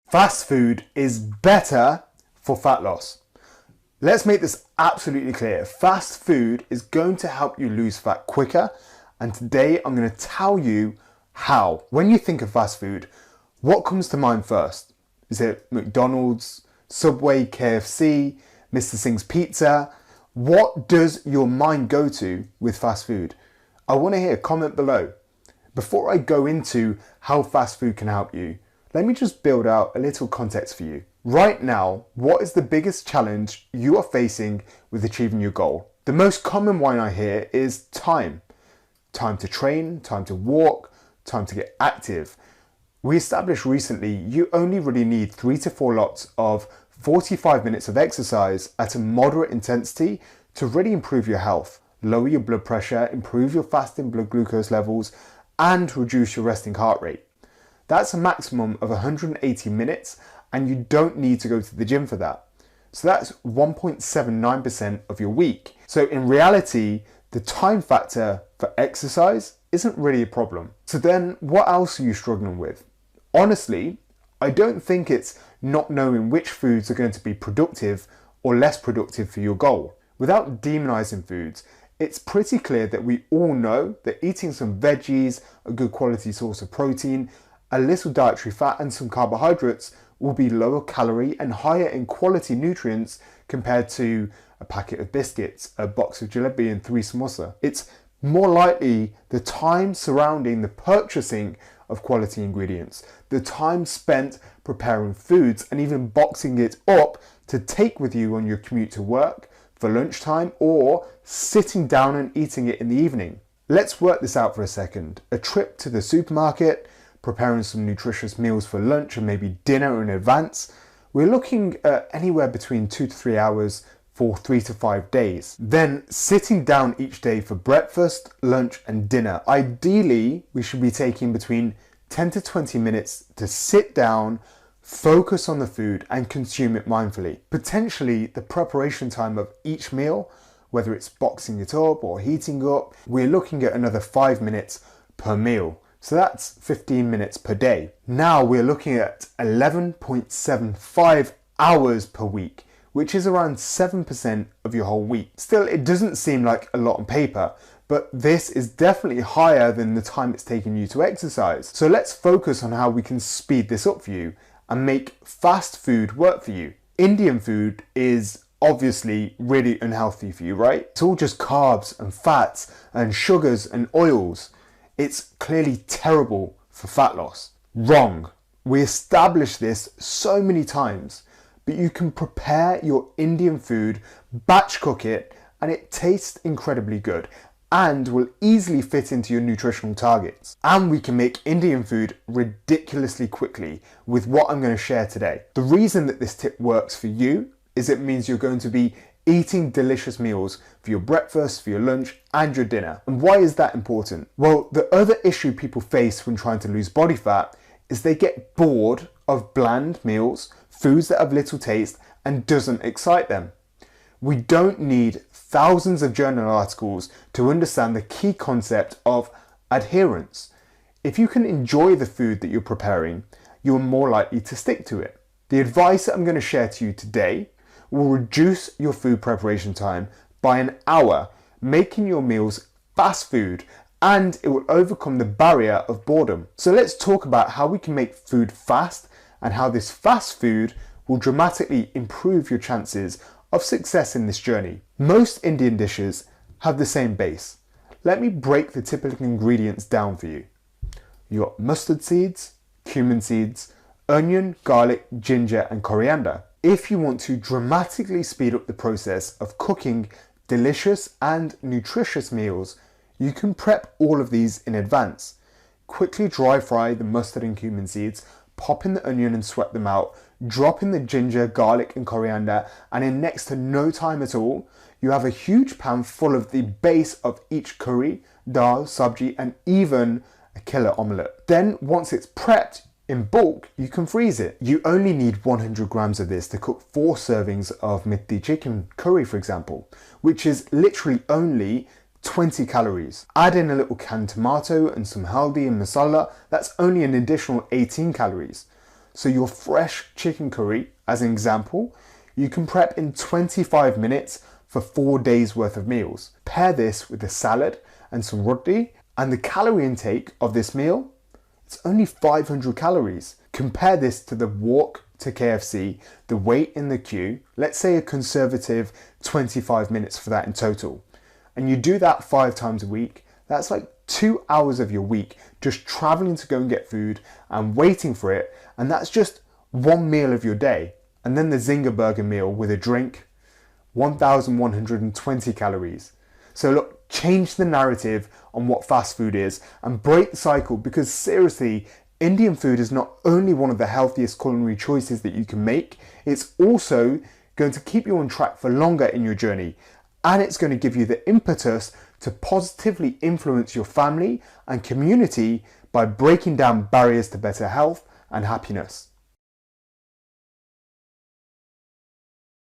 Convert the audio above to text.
Fast food is better for fat loss. Let's make this absolutely clear. Fast food is going to help you lose fat quicker, and today I'm going to tell you how. When you think of fast food, what comes to mind first? Is it McDonald's, Subway, KFC, Mr. Singh's Pizza? What does your mind go to with fast food? I want to hear a comment below. Before I go into how fast food can help you, let me just build out a little context for you. Right now, what is the biggest challenge you are facing with achieving your goal? The most common one I hear is time. Time to train, time to walk, time to get active. We established recently you only really need 3 to 4 lots of 45 minutes of exercise at a moderate intensity to really improve your health, lower your blood pressure, improve your fasting blood glucose levels, and reduce your resting heart rate. That's a maximum of 180 minutes, and you don't need to go to the gym for that. So that's 1.79% of your week. So in reality, the time factor for exercise isn't really a problem. So then what else are you struggling with? Honestly, I don't think it's not knowing which foods are going to be productive or less productive for your goal. Without demonizing foods, it's pretty clear that we all know that eating some veggies, a good quality source of protein, a little dietary fat and some carbohydrates will be lower calorie and higher in quality nutrients compared to a packet of biscuits, a box of jalebi and 3 samosa. It's more likely the time surrounding the purchasing of quality ingredients, the time spent preparing foods and even boxing it up to take with you on your commute to work, for lunchtime, or sitting down and eating it in the evening. Let's work this out for a second. A trip to the supermarket, preparing some nutritious meals for lunch and maybe dinner in advance, we're looking at anywhere between 2 to 3 hours for 3 to 5 days. Then sitting down each day for breakfast, lunch and dinner. Ideally, we should be taking between 10 to 20 minutes to sit down, focus on the food and consume it mindfully. Potentially the preparation time of each meal, whether it's boxing it up or heating up, we're looking at another 5 minutes per meal. So that's 15 minutes per day. Now we're looking at 11.75 hours per week, which is around 7% of your whole week. Still, it doesn't seem like a lot on paper, but this is definitely higher than the time it's taken you to exercise. So let's focus on how we can speed this up for you and make fast food work for you. Indian food is obviously really unhealthy for you, right? It's all just carbs and fats and sugars and oils. It's clearly terrible for fat loss. Wrong. We established this so many times, but you can prepare your Indian food, batch cook it, and it tastes incredibly good and will easily fit into your nutritional targets. And we can make Indian food ridiculously quickly with what I'm going to share today. The reason that this tip works for you is it means you're going to be eating delicious meals for your breakfast, for your lunch and your dinner. And why is that important? Well, the other issue people face when trying to lose body fat is they get bored of bland meals, foods that have little taste and doesn't excite them. We don't need thousands of journal articles to understand the key concept of adherence. If you can enjoy the food that you're preparing, you're more likely to stick to it. The advice that I'm going to share to you today will reduce your food preparation time by an hour, making your meals fast food, and it will overcome the barrier of boredom. So let's talk about how we can make food fast and how this fast food will dramatically improve your chances of success in this journey. Most Indian dishes have the same base. Let me break the typical ingredients down for you. You got mustard seeds, cumin seeds, onion, garlic, ginger and coriander. If you want to dramatically speed up the process of cooking delicious and nutritious meals, you can prep all of these in advance. Quickly dry fry the mustard and cumin seeds, pop in the onion and sweat them out, drop in the ginger, garlic and coriander, and in next to no time at all, you have a huge pan full of the base of each curry, dal, sabji and even a killer omelette. Then once it's prepped in bulk, you can freeze it. You only need 100 grams of this to cook 4 servings of mitti chicken curry, for example, which is literally only 20 calories. Add in a little canned tomato and some haldi and masala, that's only an additional 18 calories. So your fresh chicken curry, as an example, you can prep in 25 minutes for 4 days worth of meals. Pair this with a salad and some roti, and the calorie intake of this meal, it's only 500 calories. Compare this to the walk to KFC, the wait in the queue, let's say a conservative 25 minutes for that in total. And you do that 5 times a week, that's like 2 hours of your week just traveling to go and get food and waiting for it, and that's just one meal of your day. And then the Zinger Burger meal with a drink, 1,120 calories. So look, change the narrative on what fast food is and break the cycle, because seriously, Indian food is not only one of the healthiest culinary choices that you can make, it's also going to keep you on track for longer in your journey, and it's going to give you the impetus to positively influence your family and community by breaking down barriers to better health and happiness.